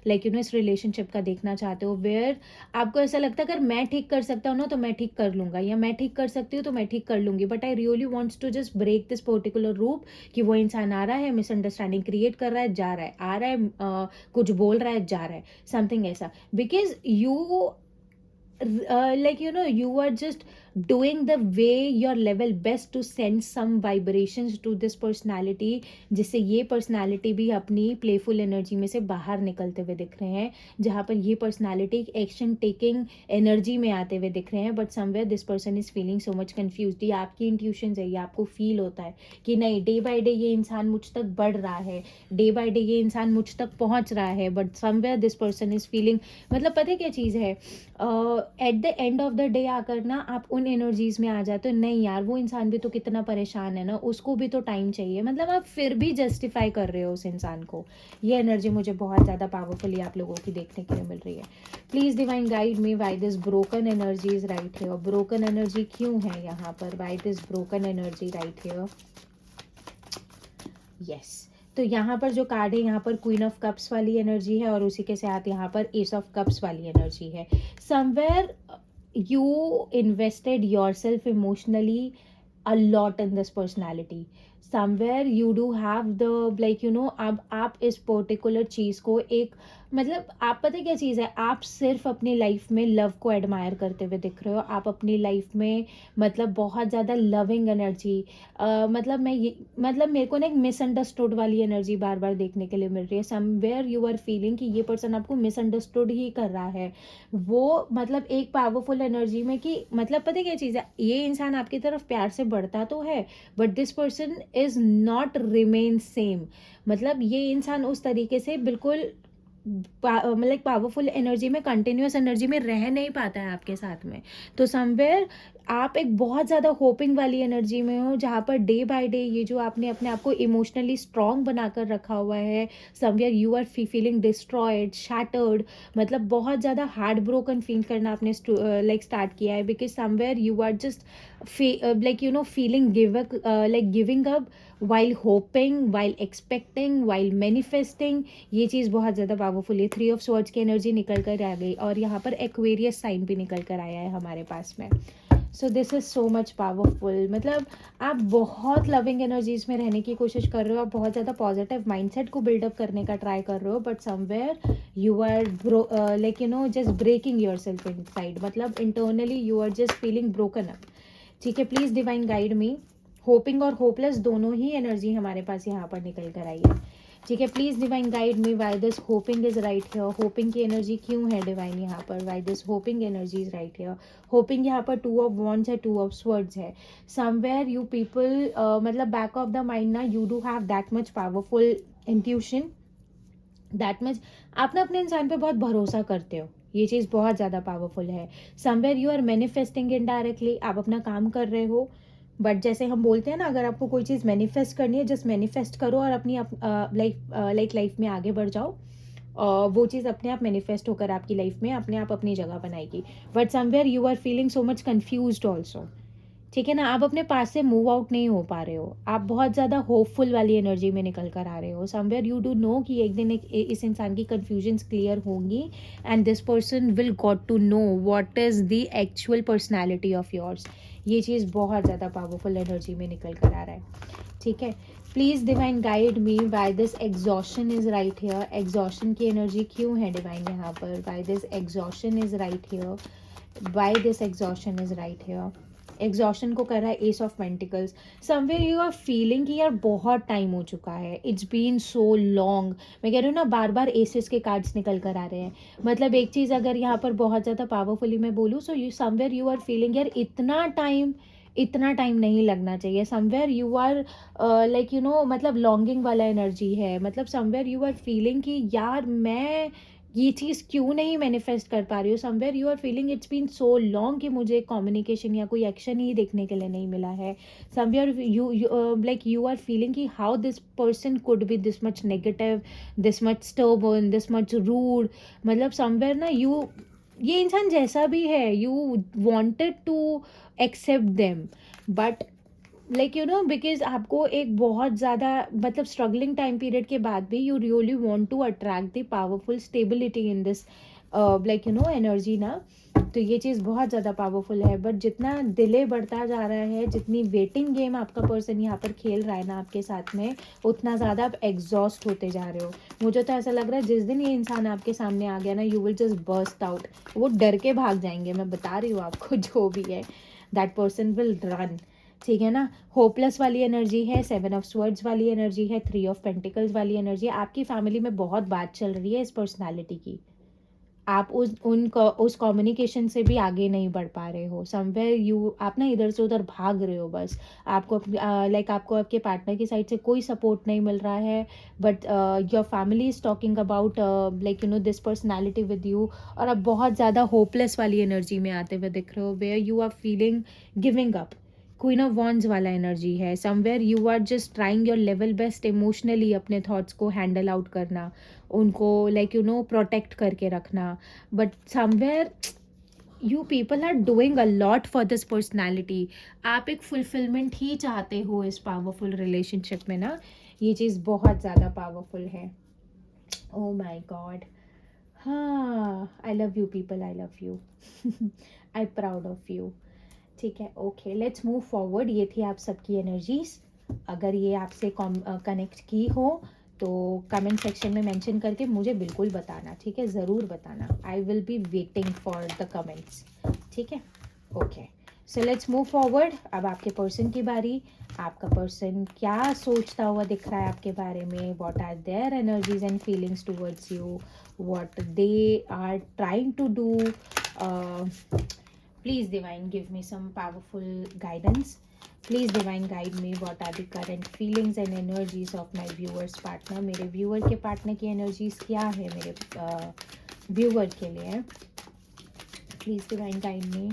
लाइक इस रिलेशनशिप का देखना चाहते हो, वेयर आपको ऐसा लगता है अगर मैं ठीक कर सकता हूँ ना तो मैं ठीक कर लूंगा, या मैं ठीक कर सकती हूँ तो मैं ठीक कर लूंगी, but I really wants to just break this particular loop कि वो इंसान आ रहा है, मिसअंडरस्टैंडिंग क्रिएट कर रहा है, जा रहा है, आ रहा है, कुछ बोल रहा है, जा रहा है, समथिंग ऐसा, because you you are just doing the way your level best to send some vibrations to this personality, जिससे ये पर्सनालिटी भी अपनी प्लेफुल एनर्जी में से बाहर निकलते हुए दिख रहे हैं, जहाँ पर ये पर्सनालिटी एक्शन टेकिंग एनर्जी में आते हुए दिख रहे हैं, but somewhere this person is feeling so much confuse. ये आपकी इंट्यूशन है, ये आपको फील होता है कि नहीं डे बाय डे ये इंसान मुझ तक बढ़ रहा है, डे बाय डे ये इंसान मुझ तक पहुँच रहा है, but somewhere this person is feeling, मतलब पता है क्या चीज़ है, eight the end of the day आकर ना आप उन एनर्जीज में आ जाते हो, नहीं यार वो इंसान भी तो कितना परेशान है ना, उसको भी तो टाइम चाहिए, मतलब आप फिर भी जस्टिफाई कर रहे हो उस इंसान को। ये एनर्जी मुझे बहुत ज़्यादा पावरफुली आप लोगों की देखने के लिए मिल रही है। Please divine guide me why this broken energy is right here, broken energy क्यों है यहाँ पर, why this broken energy right here. Yes, तो यहाँ पर जो कार्ड है यहाँ पर क्वीन ऑफ कप्स वाली एनर्जी है, और उसी के साथ यहाँ पर एस ऑफ कप्स वाली एनर्जी है। Somewhere you invested yourself emotionally a lot in this personality, somewhere you do have the like अब आप इस पर्टिकुलर चीज़ को एक मतलब आप पता है क्या चीज़ है, आप सिर्फ अपनी लाइफ में लव को एडमायर करते हुए दिख रहे हो, आप अपनी लाइफ में मतलब बहुत ज़्यादा लविंग एनर्जी, मतलब मैं ये मतलब मेरे को ना एक मिसअंडरस्टूड वाली एनर्जी बार बार देखने के लिए मिल रही है। समवेयर यू आर फीलिंग कि ये पर्सन आपको मिसअंडरस्टूड ही कर रहा है। वो मतलब एक पावरफुल एनर्जी में कि मतलब पता है क्या चीज़ है, ये इंसान आपकी तरफ प्यार से बढ़ता तो है, but this person is not remain same. मतलब ये इंसान उस तरीके से बिल्कुल मतलब पावरफुल एनर्जी में, कंटिन्यूअस एनर्जी में रह नहीं पाता है आपके साथ में। तो समवेयर आप एक बहुत ज़्यादा होपिंग वाली एनर्जी में हो, जहाँ पर डे बाय डे ये जो आपने अपने आप को इमोशनली स्ट्रॉन्ग बनाकर रखा हुआ है, somewhere you are feeling destroyed, shattered, मतलब बहुत ज़्यादा हार्ट ब्रोकन फील करना आपने लाइक स्टार्ट किया है, because somewhere you are just feeling giving up while hoping, while expecting, while manifesting। ये चीज़ बहुत ज़्यादा पावरफुल है। 3 ऑफ स्वॉर्ड्स की एनर्जी निकल कर आ गई और यहाँ पर एक्वेरियस साइन भी निकल कर आया है हमारे पास में। सो this is so much powerful. मतलब आप बहुत लविंग एनर्जीज में रहने की कोशिश कर रहे हो, आप बहुत ज़्यादा पॉजिटिव माइंडसेट को बिल्डअप करने का ट्राई कर रहे हो, but somewhere you are just breaking your self inside, मतलब internally you are just feeling broken up. ठीक है, please divine guide me. Hoping और होपलेस दोनों ही एनर्जी हमारे पास यहाँ पर निकल कर आई है। ठीक है, please divine guide me why this hopping is right here. Hopping की एनर्जी क्यों है डिवाइन यहाँ पर, why this hopping energy is right here. Hopping यहाँ पर 2 ऑफ वॉन्ड्स है, 2 ऑफ स्वर्ड्स है। समवेयर यू पीपल मतलब बैक ऑफ द माइंड ना, you do have that much powerful intuition, that much आप ना अपने इंसान पे बहुत भरोसा करते हो, ये चीज़ बहुत ज़्यादा पावरफुल है। Somewhere you are manifesting indirectly, आप अपना काम कर रहे हो, बट जैसे हम बोलते हैं ना, अगर आपको कोई चीज़ मैनिफेस्ट करनी है, जस्ट मैनिफेस्ट करो और अपनी लाइफ में आगे बढ़ जाओ। वो चीज़ अपने आप मैनिफेस्ट होकर आपकी लाइफ में अपने आप अपनी जगह बनाएगी। But somewhere you are feeling so much confused also. ठीक है ना, आप अपने पास से मूव आउट नहीं हो पा रहे हो, आप बहुत ज़्यादा होपफुल वाली एनर्जी में निकल कर आ रहे हो। समवेयर यू डू नो कि एक दिन इस इंसान की कन्फ्यूजन्स क्लियर होंगी and this person will got to know what is the actual personality of yours. ये चीज़ बहुत ज़्यादा पावरफुल एनर्जी में निकल कर आ रहा है। ठीक है, please divine guide me why this exhaustion is right here. Exhaustion की एनर्जी क्यों है डिवाइन यहाँ पर, why this exhaustion is right here, why this exhaustion is right here. Exhaustion को कर रहा है ace of pentacles. Somewhere you are feeling कि यार बहुत टाइम हो चुका है, इट्स बीन सो लॉन्ग। मैं कह रही हूँ ना, बार बार एसेस के कार्ड्स निकल कर आ रहे हैं। मतलब एक चीज़ अगर यहाँ पर बहुत ज़्यादा पावरफुली मैं बोलूँ, so you somewhere you are feeling यार इतना टाइम नहीं लगना चाहिए। समवेयर यू आर मतलब लॉन्गिंग वाला एनर्जी है। मतलब समवेयर यू आर फीलिंग कि यार मैं ये चीज़ क्यों नहीं मैनिफेस्ट कर पा रही हूँ। Somewhere you are feeling it's been so long कि मुझे कम्युनिकेशन या कोई एक्शन ही देखने के लिए नहीं मिला है। समवेयर यू आर फीलिंग कि how this person could be this much negative, this much stubborn, this much rude. मतलब समवेयर ना ये इंसान जैसा भी है, you wanted to accept them, but because आपको एक बहुत ज़्यादा मतलब स्ट्रगलिंग टाइम पीरियड के बाद भी you really want to attract the powerful stability in this energy ना। तो ये चीज़ बहुत ज़्यादा पावरफुल है, बट जितना डिले बढ़ता जा रहा है, जितनी वेटिंग गेम आपका पर्सन यहाँ पर खेल रहा है ना आपके साथ में, उतना ज़्यादा आप एग्जॉस्ट होते जा रहे हो। मुझे तो ऐसा लग रहा है जिस दिन ये इंसान आपके सामने आ गया ना, you will just burst out. वो डर के भाग जाएंगे, मैं बता रही हूँ आपको, जो भी है दैट पर्सन विल रन। ठीक है ना, होपलेस वाली एनर्जी है, 7 ऑफ स्वर्ड्स वाली एनर्जी है, 3 ऑफ पेंटिकल्स वाली एनर्जी है। आपकी फैमिली में बहुत बात चल रही है इस पर्सनालिटी की, आप उस कम्युनिकेशन से भी आगे नहीं बढ़ पा रहे हो। समवेयर आप ना इधर से उधर भाग रहे हो बस। आपको आपको आपके पार्टनर की साइड से कोई सपोर्ट नहीं मिल रहा है, but your family is talking about this personality with you. और आप बहुत ज़्यादा होपलेस वाली एनर्जी में आते हुए दिख रहे हो, where you are feeling giving up. Queen of wands वाला एनर्जी है। Somewhere you are just trying your level best emotionally अपने थॉट्स को हैंडल आउट करना, उनको प्रोटेक्ट करके रखना, but somewhere you people are doing a lot for this personality. आप एक फुलफिलमेंट ही चाहते हो इस पावरफुल रिलेशनशिप में ना, ये चीज़ बहुत ज़्यादा पावरफुल है। ओ माई गॉड, हाँ, I love you people, I love you, I proud of you. ठीक है, ओके, लेट्स मूव फॉरवर्ड। ये थी आप सबकी एनर्जीज। अगर ये आपसे कनेक्ट की हो तो कमेंट सेक्शन में मेंशन करके मुझे बिल्कुल बताना, ठीक है, ज़रूर बताना. I will be waiting for the comments. ठीक है, okay. So let's move forward. अब आपके पर्सन की बारी. आपका पर्सन क्या सोचता हुआ दिख रहा है आपके बारे में? What are their energies and feelings towards you? What they are trying to do? Please divine give me some powerful guidance. Please divine guide me. What are the current feelings and energies of my viewers partner? मेरे viewer के partner की energies क्या है मेरे viewer के लिए? Please divine guide मी.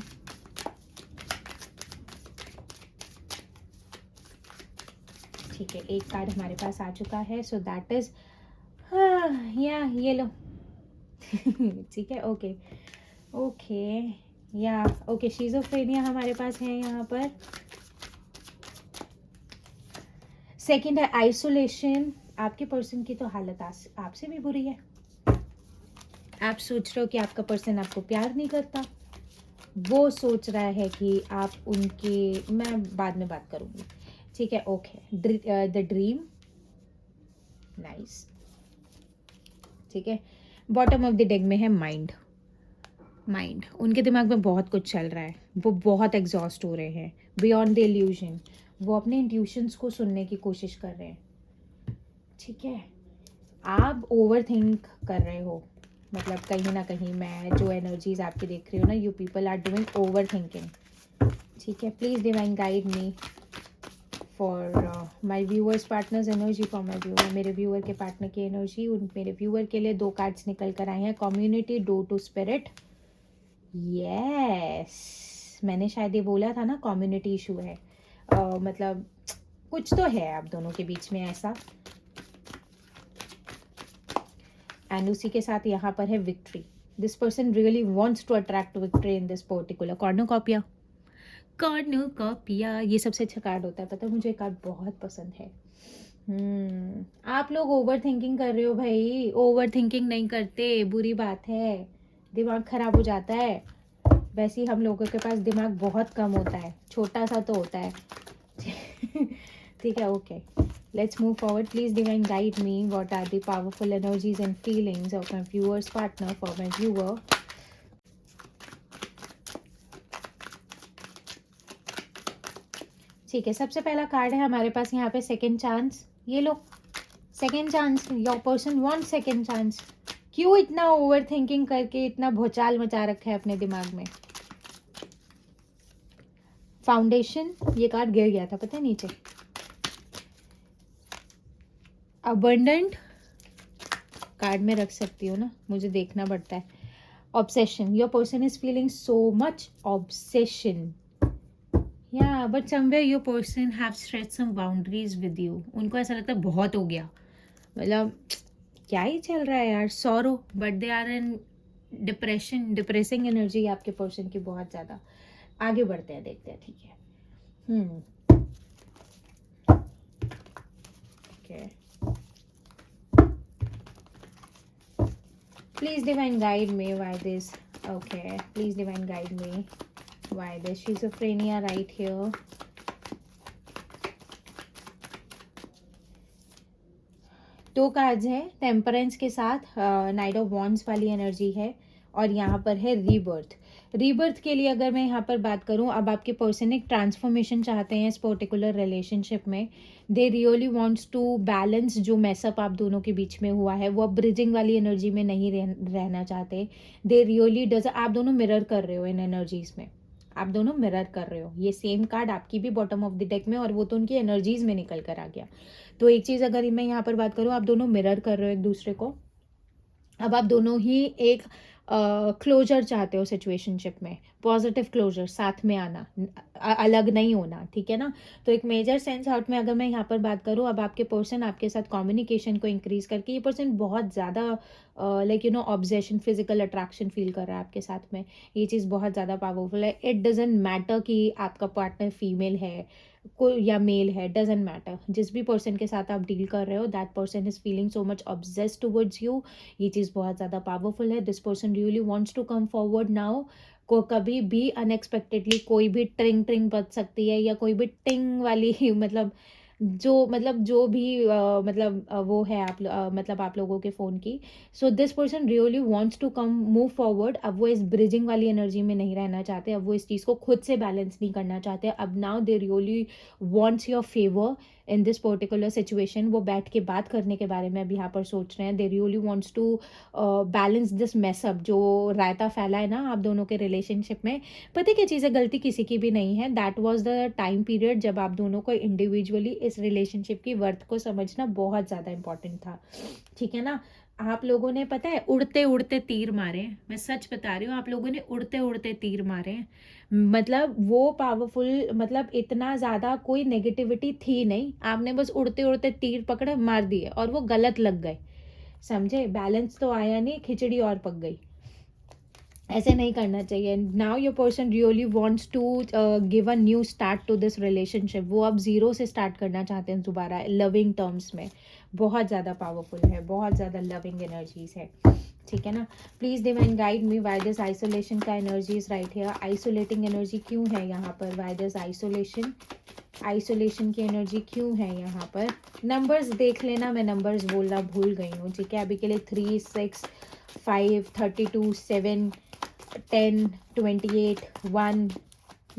ठीक है, एक कार्ड हमारे पास आ चुका है. सो दैट इज या ये लो. ठीक है, ओके ओके. या ओके, शिज़ोफ्रेनिया हमारे पास है यहाँ पर. सेकंड है आइसोलेशन. आपके पर्सन की तो हालत आपसे भी बुरी है. आप सोच रहे हो कि आपका पर्सन आपको प्यार नहीं करता. वो सोच रहा है कि आप उनके, मैं बाद में बात करूँगी. ठीक है, ओके. The dream. नाइस. ठीक है, बॉटम ऑफ द डेक में है माइंड. माइंड, उनके दिमाग में बहुत कुछ चल रहा है. वो बहुत एग्जॉस्ट हो रहे हैं बियॉन्ड द इल्यूजन. वो अपने इंट्यूशंस को सुनने की कोशिश कर रहे हैं. ठीक है, आप ओवर थिंक कर रहे हो. मतलब कहीं ना कहीं मैं जो एनर्जीज आपकी देख रही हूँ ना, you people are doing overthinking. ठीक है, please divine guide me for my viewers partners energy. For my viewer, मेरे व्यूअर के पार्टनर की एनर्जी. उन मेरे व्यूअर के लिए 2 कार्ड्स निकल कर आए हैं. Community, door to spirit. Yes, मैंने शायद ये बोला था ना, कम्युनिटी इशू है. मतलब कुछ तो है आप दोनों के बीच में ऐसा. एंड उसी के साथ यहाँ पर है victory. This person really wants to attract victory in this particular. Cornucopia. Cornucopia ये सबसे अच्छा कार्ड होता है, पता है मुझे. कार्ड बहुत पसंद है. आप लोग ओवर थिंकिंग कर रहे हो भाई. ओवर थिंकिंग नहीं करते, बुरी बात है. दिमाग खराब हो जाता है. वैसे ही हम लोगों के पास दिमाग बहुत कम होता है, छोटा सा तो होता है. ठीक है, okay. Let's move forward. Please divine guide me. What are the powerful energies and feelings of my viewer's partner for my viewer? ठीक है, सबसे पहला कार्ड है हमारे पास यहाँ पे सेकंड चांस. ये लो, second chance. Your person want second chance. क्यों इतना ओवर थिंकिंग करके इतना भूचाल मचा रखा है अपने दिमाग में? फाउंडेशन, ये कार्ड गिर गया था पता है नीचे. अबंडेंट कार्ड में रख सकती हो ना, मुझे देखना पड़ता है. Obsession, your person is feeling so much obsession. या but somewhere your person have set some boundaries with you. उनको ऐसा लगता है बहुत हो गया, मतलब क्या ही चल रहा है यार. Sorrow, but they are in depression. Depressing energy आपके पर्सन की बहुत ज़्यादा. आगे बढ़ते हैं, देखते हैं. ठीक है, okay. Please divine guide me why this. Okay, please divine guide me why this schizophrenia right here. दो कार्ड्स हैं टेम्परेंस के साथ. नाइट ऑफ वॉन्ड्स वाली एनर्जी है. और यहाँ पर है रीबर्थ. रीबर्थ के लिए अगर मैं यहाँ पर बात करूँ, अब आपके पर्सन एक ट्रांसफॉर्मेशन चाहते हैं इस पर्टिकुलर रिलेशनशिप में. They really wants to balance जो मैसअप आप दोनों के बीच में हुआ है. वो अब ब्रिजिंग वाली एनर्जी में नहीं रहना चाहते. They really does. आप दोनों मिरर कर रहे हो इन एनर्जीज में. आप दोनों मिरर कर रहे हो. ये सेम कार्ड आपकी भी बॉटम ऑफ द डेक में, और वो तो उनकी एनर्जीज में निकल कर आ गया. तो एक चीज़ अगर मैं यहाँ पर बात करूँ, आप दोनों मिरर कर रहे हो एक दूसरे को. अब आप दोनों ही एक क्लोजर चाहते हो सिचुएशनशिप में. पॉजिटिव क्लोजर, साथ में आना, अलग नहीं होना. ठीक है ना. तो एक मेजर सेंस आउट में अगर मैं यहाँ पर बात करूँ, अब आपके पर्सन आपके साथ कम्युनिकेशन को इंक्रीज करके, ये पर्सन बहुत ज़्यादा like you no obsession, physical attraction feel कर रहा है आपके साथ में. ये चीज़ बहुत ज़्यादा पावरफुल है. इट डजेंट मैटर कि आपका पार्टनर फीमेल है कोई या मेल है, डजेंट मैटर. जिस भी पर्सन के साथ आप डील कर रहे हो, that person is feeling so much obsessed towards you. ये चीज़ बहुत ज़्यादा पावरफुल है. This person really wants to come forward now. को कभी भी अनएक्सपेक्टेडली कोई भी ट्रिंग ट्रिंग बज सकती है, या कोई भी टिंग वाली मतलब जो भी वो है मतलब आप लोगों के फ़ोन की। So this person really wants to come move forward. अब वो इस ब्रिजिंग वाली एनर्जी में नहीं रहना चाहते, अब वो इस चीज़ को खुद से बैलेंस नहीं करना चाहते। अब now they really wants your favour in this particular situation. वो बैठ के बात करने के बारे में अब यहाँ पर सोच रहे हैं। They really wants to balance this mess up जो रायता फैला है ना आप दोनों के रिलेशनशिप में। पता है क्या चीज़ है, गलती किसी की भी नहीं है। That was the time period जब आप दोनों को इंडिविजुअली इस रिलेशनशिप की वर्थ को समझना बहुत ज़्यादा इंपॉर्टेंट था, ठीक है ना। आप लोगों ने पता है उड़ते उड़ते तीर मारे हैं। मैं सच बता रही हूँ, आप लोगों ने उड़ते उड़ते तीर मारे हैं। मतलब वो पावरफुल, मतलब इतना ज़्यादा कोई नेगेटिविटी थी नहीं, आपने बस उड़ते उड़ते तीर पकड़े मार दिए और वो गलत लग गए, समझे। बैलेंस तो आया नहीं, खिचड़ी और पक गई। ऐसे नहीं करना चाहिए। Now your person really wants to give a new start to this relationship. वो अब ज़ीरो से स्टार्ट करना चाहते हैं दोबारा लविंग टर्म्स में। बहुत ज़्यादा पावरफुल है, बहुत ज़्यादा लविंग एनर्जीज है, ठीक है ना। Please divine guide me why this isolation का energy is right here. Isolating energy क्यों है यहाँ पर, वाई दिस आइसोलेशन, आइसोलेशन की एनर्जी क्यों है यहाँ पर। नंबर्स देख लेना, मैं नंबर्स बोलना भूल गई हूँ, ठीक है। अभी के लिए 3, 6, 5, 32, 7, 10, 28, 1,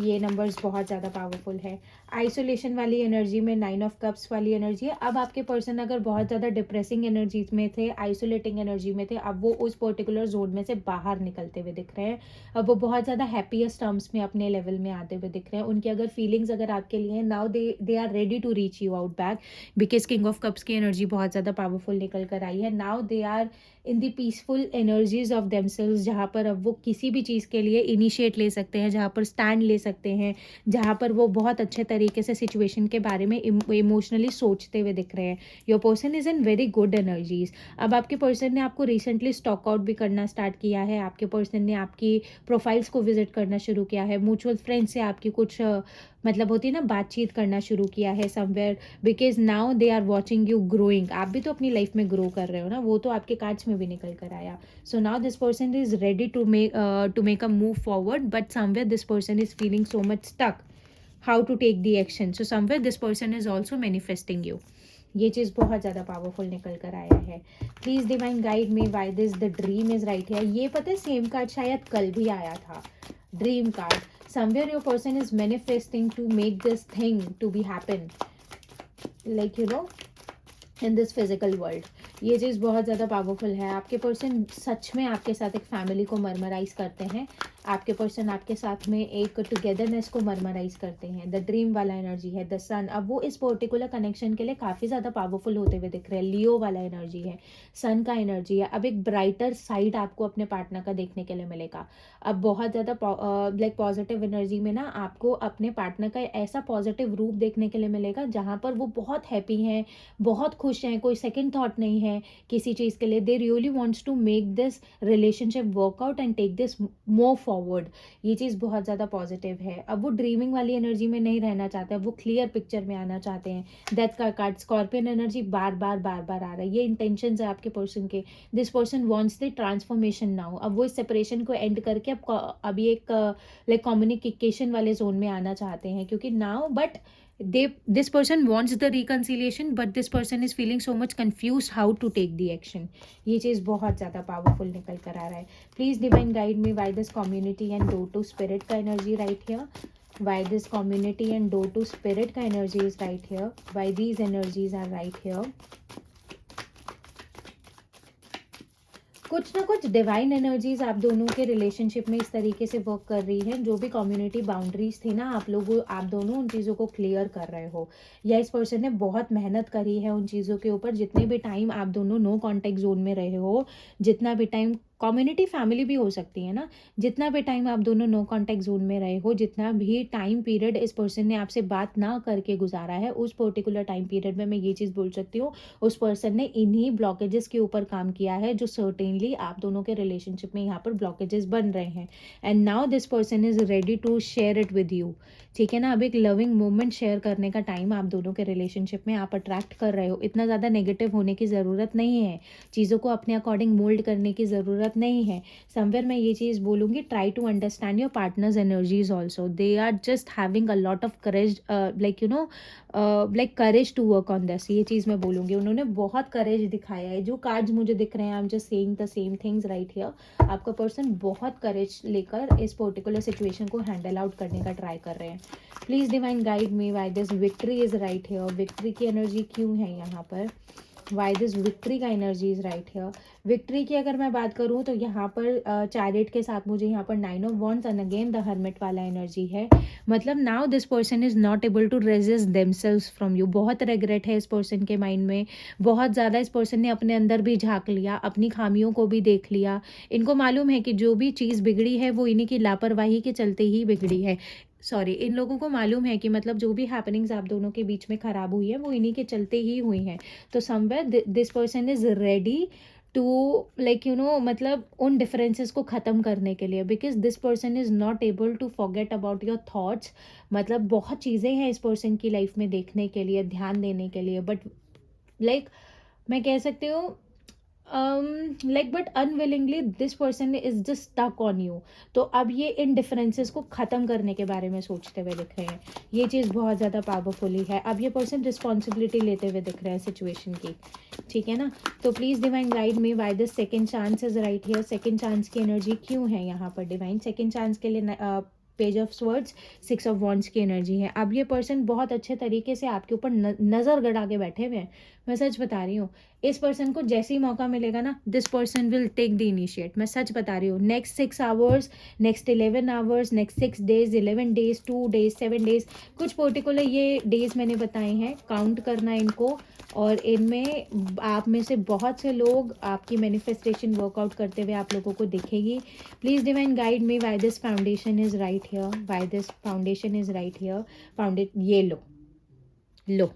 ये नंबर्स बहुत ज़्यादा पावरफुल है। आइसोलेशन वाली एनर्जी में 9 ऑफ कप्स वाली एनर्जी है। अब आपके पर्सन अगर बहुत ज़्यादा डिप्रेसिंग एनर्जीज में थे, आइसोलेटिंग एनर्जी में थे, अब वो उस पर्टिकुलर जोन में से बाहर निकलते हुए दिख रहे हैं। अब वो बहुत ज़्यादा हैप्पीएस्ट टर्म्स में अपने लेवल में आते हुए दिख रहे हैं। उनकी अगर फीलिंग्स अगर आपके लिए हैं, now they are ready to reach you out back, because king of cups की एनर्जी बहुत ज़्यादा पावरफुल निकल कर आई है। Now they are in the peaceful energies of themselves, जहाँ पर अब वो किसी भी चीज़ के लिए इनिशिएट ले सकते हैं, जहाँ पर स्टैंड ले सकते हैं, जहाँ पर वो बहुत अच्छे तरीके से सिचुएशन के बारे में इमोशनली सोचते हुए दिख रहे हैं। Your person is in very good energies. अब आपके पर्सन ने आपको रिसेंटली स्टॉक आउट भी करना स्टार्ट किया है। आपके पर्सन ने आपकी प्रोफाइल्स को विजिट करना शुरू किया है। म्यूचुअल फ्रेंड से आपकी कुछ होती है ना, बातचीत करना शुरू किया है somewhere, because now they are watching you growing. आप भी तो अपनी लाइफ में ग्रो कर रहे हो ना, वो तो आपके कार्ड्स में भी निकल कर आया। So now this person is ready to make a move forward, but somewhere this person is feeling so much stuck how to take the action. So somewhere this person is also manifesting you. ये चीज़ बहुत ज़्यादा powerful निकल कर आया है। Please divine guide me why this the dream is right है। ये पता है सेम कार्ड शायद कल भी आया था, dream card. Somewhere your person is manifesting to make this thing to be happen, like in this physical world. ये चीज़ बहुत ज़्यादा पावरफुल है। आपके पर्सन सच में आपके साथ एक फैमिली को मर्मराइज करते हैं। आपके पर्सन आपके साथ में एक टुगेदरनेस को मर्मराइज करते हैं। द ड्रीम वाला एनर्जी है, द सन। अब वो इस पर्टिकुलर कनेक्शन के लिए काफ़ी ज़्यादा पावरफुल होते हुए दिख रहे हैं। लियो वाला एनर्जी है, सन का एनर्जी है। अब एक ब्राइटर साइड आपको अपने पार्टनर का देखने के लिए मिलेगा। अब बहुत ज़्यादा पॉजिटिव एनर्जी में ना आपको अपने पार्टनर का ऐसा पॉजिटिव रूप देखने के लिए मिलेगा जहाँ पर वो बहुत हैप्पी हैं, बहुत खुश हैं, कोई सेकंड थॉट नहीं है किसी चीज़ के लिए। They really wants to make this relationship work out and take this more forward. ये चीज़ बहुत ज़्यादा पॉजिटिव है। अब वो ड्रीमिंग वाली एनर्जी में नहीं रहना चाहते, अब वो क्लियर पिक्चर में आना चाहते हैं। डेथ का कार्ड, स्कॉर्पियन एनर्जी बार बार बार बार आ रहा है। ये इंटेंशन है आपके पर्सन के। This person wants the transformation now. अब वो इस सेपरेशन को एंड करके अब अभी एक कम्युनिकेशन वाले जोन में आना चाहते हैं, क्योंकि now but this person wants the reconciliation, but this person is feeling so much confused how to take the action. ये चीज़ बहुत ज़्यादा पावरफुल निकल कर आ रहा है। Please divine guide me why this community and do to spirit का energy right here. Why this community and do to spirit का energy is right here. Why these energies are right here. कुछ ना कुछ divine energies आप दोनों के relationship में इस तरीके से वर्क कर रही है। जो भी कम्युनिटी बाउंड्रीज थी ना, आप दोनों उन चीज़ों को क्लियर कर रहे हो, या इस पर्सन ने बहुत मेहनत करी है उन चीज़ों के ऊपर। जितने भी टाइम आप दोनों नो कांटेक्ट जोन में रहे हो, जितना भी टाइम, कम्युनिटी फैमिली भी हो सकती है ना, जितना भी टाइम आप दोनों नो कांटेक्ट जोन में रहे हो, जितना भी टाइम पीरियड इस पर्सन ने आपसे बात ना करके गुजारा है, उस पर्टिकुलर टाइम पीरियड में मैं ये चीज़ बोल सकती हूँ उस पर्सन ने इन्हीं ब्लॉकेजेस के ऊपर काम किया है, जो सर्टेनली आप दोनों के रिलेशनशिप में यहाँ पर ब्लॉकेजेस बन रहे हैं। And now this person is ready to share it with you, ठीक है ना। अब एक लविंग मोमेंट शेयर करने का टाइम आप दोनों के रिलेशनशिप में आप अट्रैक्ट कर रहे हो। इतना ज़्यादा नेगेटिव होने की ज़रूरत नहीं है, चीज़ों को अपने अकॉर्डिंग मोल्ड करने की ज़रूरत ज़रूरत नहीं है। समवेयर मैं ये चीज़ बोलूँगी, try to understand your partner's energies also, they are just having a lot of courage, like like courage to work on this, ये चीज़ मैं बोलूँगी। उन्होंने बहुत करेज दिखाया है। जो कार्ड्स मुझे दिख रहे हैं, I am just saying the same things right here. आपका पर्सन बहुत करेज लेकर इस पर्टिकुलर सिचुएशन को हैंडल आउट करने का ट्राई कर रहे हैं। Please divine guide me why this victory is right here. Victory की एनर्जी क्यों है यहाँ पर? वाई दिस विक्ट्री का energy is right here. Victory की अगर मैं बात करूँ तो यहाँ पर चैरिट के साथ मुझे यहाँ पर 9 of wands and again the hermit वाला एनर्जी है। मतलब now this person is not able to resist themselves from you. बहुत रेग्रेट है इस पर्सन के माइंड में, बहुत ज़्यादा। इस पर्सन ने अपने अंदर भी झांक लिया, अपनी खामियों को भी देख लिया। इनको मालूम है कि जो भी चीज़ बिगड़ी है वो इन्हीं की लापरवाही के चलते ही बिगड़ी है। सॉरी, इन लोगों को मालूम है कि मतलब जो भी हैपनिंग्स आप दोनों के बीच में ख़राब हुई है वो इन्हीं के चलते ही हुई हैं। तो somewhere this person is ready to, like मतलब उन डिफरेंसेस को ख़त्म करने के लिए, because this person is not able to forget about your thoughts. मतलब बहुत चीज़ें हैं इस पर्सन की लाइफ में देखने के लिए, ध्यान देने के लिए, बट लाइक मैं कह सकती हूँ but unwillingly this person is just stuck on you. तो अब ये इन डिफरेंसेस को ख़त्म करने के बारे में सोचते हुए दिख रहे हैं। ये चीज़ बहुत ज़्यादा पावरफुली है। अब ये पर्सन रिस्पॉन्सिबिलिटी लेते हुए दिख रहे हैं सिचुएशन की, ठीक है ना। तो please divine guide me why this second chance is right here. Second chance की एनर्जी क्यों है यहाँ पर डिवाइन? सेकंड चांस के लिए page of swords, 6 of wands की एनर्जी है। अब ये पर्सन बहुत अच्छे तरीके से आपके ऊपर नज़र गड़ा के बैठे हुए हैं। मैं सच बता रही हूँ, इस पर्सन को जैसे ही मौका मिलेगा ना, this person will take the initiate. मैं सच बता रही हूँ। Next 6 hours, next 11 hours, next 6 days, 11 days, 2 days, 7 days, कुछ पर्टिकुलर ये डेज मैंने बताए हैं। काउंट करना इनको, और इनमें आप में से बहुत से लोग आपकी मैनिफेस्टेशन वर्कआउट करते हुए आप लोगों को दिखेगी। Please divine guide me why this foundation is right here. Why this foundation is right here. ये लो।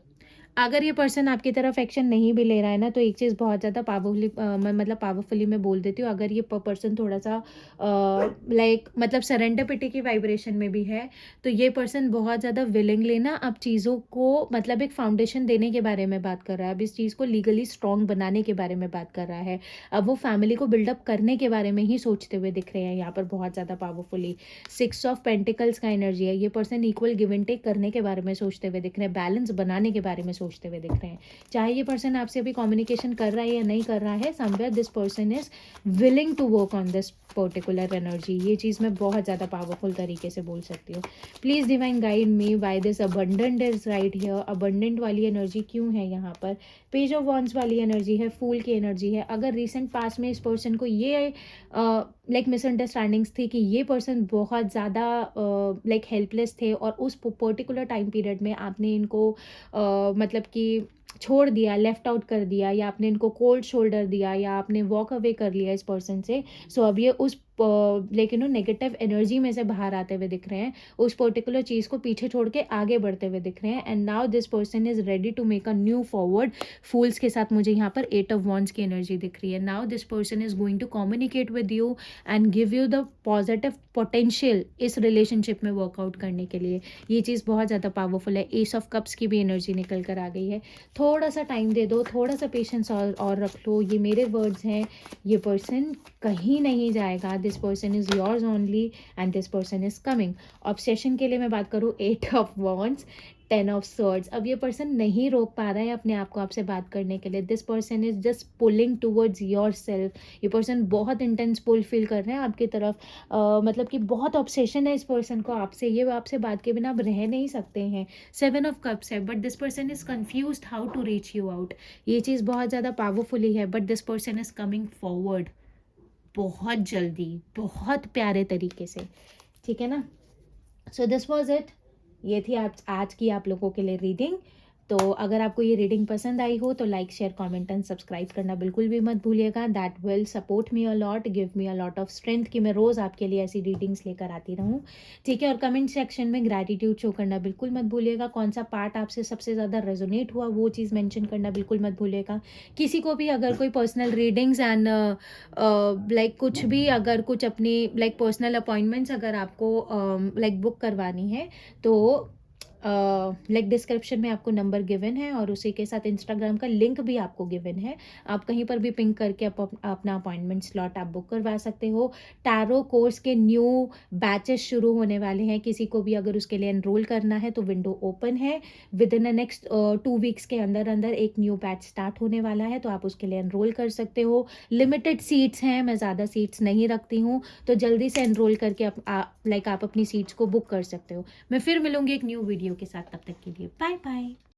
अगर ये पर्सन आपकी तरफ एक्शन नहीं भी ले रहा है ना, तो एक चीज़ बहुत ज़्यादा पावरफुली मैं बोल देती हूँ। अगर ये पर्सन थोड़ा सा मतलब सरेंडरपिटी की वाइब्रेशन में भी है, तो ये पर्सन बहुत ज़्यादा विलिंगली ना अब चीज़ों को मतलब एक फाउंडेशन देने के बारे में बात कर रहा है। अब इस चीज़ को लीगली स्ट्रॉन्ग बनाने के बारे में बात कर रहा है। अब वो फैमिली को बिल्डअप करने के बारे में ही सोचते हुए दिख रहे हैं यहाँ पर बहुत ज़्यादा पावरफुली। 6 ऑफ पेंटिकल्स का एनर्जी है। ये person equal give and take करने के बारे में सोचते हुए दिख रहे हैं, बैलेंस बनाने के बारे में सोचते हुए दिख रहे हैं। चाहे ये पर्सन आपसे अभी कम्युनिकेशन कर रहा है या नहीं कर रहा है, somewhere this person is willing to work on this particular energy. ये चीज़ मैं बहुत ज़्यादा पावरफुल तरीके से बोल सकती हूँ। Please divine guide me why this abundant is right here. Abundant वाली एनर्जी क्यों है यहाँ पर? पेज ऑफ वॉन्ड्स वाली एनर्जी है, फूल की एनर्जी है। अगर रिसेंट पास में इस पर्सन को ये मिसअंडरस्टैंडिंग्स थी कि ये पर्सन बहुत ज़्यादा हेल्पलेस थे, और उस पर्टिकुलर टाइम पीरियड में आपने इनको मतलब कि छोड़ दिया, लेफ्ट आउट कर दिया, या आपने इनको कोल्ड शोल्डर दिया, या आपने वॉक अवे कर लिया इस पर्सन से। सो अब ये उस नेगेटिव एनर्जी में से बाहर आते हुए दिख रहे हैं, उस पर्टिकुलर चीज़ को पीछे छोड़ के आगे बढ़ते हुए दिख रहे हैं। And now this person is ready to make a new forward. फूल्स के साथ मुझे यहाँ पर 8 ऑफ वॉन्ड्स की एनर्जी दिख रही है। Now this person is going to communicate with you and give you the positive potential इस रिलेशनशिप में वर्कआउट करने के लिए। ये चीज़ बहुत ज़्यादा पावरफुल है। एस ऑफ कप्स की भी एनर्जी निकल कर आ गई है। थोड़ा सा टाइम दे दो, थोड़ा सा पेशेंस और रख लो। ये मेरे वर्ड्स हैं, ये पर्सन कहीं नहीं जाएगा। This person is yours only and this person is coming. Obsession के लिए मैं बात करूँ, 8 ऑफ वॉन्ड्स, 10 ऑफ स्वर्ड्स। अब ये पर्सन नहीं रोक पा रहा है अपने आप को आपसे बात करने के लिए। This person is just pulling towards your self. ये पर्सन बहुत इंटेंस पुल फील कर रहे हैं आपकी तरफ। मतलब कि बहुत ऑब्सेशन है इस पर्सन को आपसे। ये आपसे बात के बिना अब रह नहीं सकते हैं। 7 ऑफ कप्स है, but this person is confused how to reach you out. ये चीज़ बहुत ज़्यादा पावरफुली है, but this person is coming forward बहुत जल्दी, बहुत प्यारे तरीके से, ठीक है ना। So this was it. ये थी आज की आप लोगों के लिए रीडिंग। तो अगर आपको ये रीडिंग पसंद आई हो तो like, share, comment and subscribe करना बिल्कुल भी मत भूलिएगा। That will support me a lot, give me a lot of strength कि मैं रोज़ आपके लिए ऐसी रीडिंग्स लेकर आती रहूँ, ठीक है। और कमेंट सेक्शन में ग्रैटिट्यूड शो करना बिल्कुल मत भूलिएगा। कौन सा पार्ट आपसे सबसे ज़्यादा रेजोनेट हुआ वो चीज़ मेंशन करना बिल्कुल मत भूलिएगा। किसी को भी अगर कोई पर्सनल रीडिंग्स एंड कुछ भी, अगर कुछ अपनी पर्सनल अपॉइंटमेंट्स अगर आपको बुक करवानी है, तो लाइक डिस्क्रिप्शन में आपको नंबर गिवन है और उसी के साथ इंस्टाग्राम का लिंक भी आपको गिवन है। आप कहीं पर भी पिंक करके अपना अपॉइंटमेंट स्लॉट आप बुक करवा सकते हो। टैरो कोर्स के न्यू बैचेस शुरू होने वाले हैं, किसी को भी अगर उसके लिए एनरोल करना है तो विंडो ओपन है। With in the next 2 weeks के अंदर अंदर एक न्यू बैच स्टार्ट होने वाला है, तो आप उसके लिए एनरोल कर सकते हो। लिमिटेड सीट्स हैं, मैं ज़्यादा सीट्स नहीं रखती हूँ, तो जल्दी से एनरोल करके आप अपनी सीट्स को बुक कर सकते हो। मैं फिर मिलूंगी एक न्यू वीडियो के साथ, तब तक के लिए बाय बाय।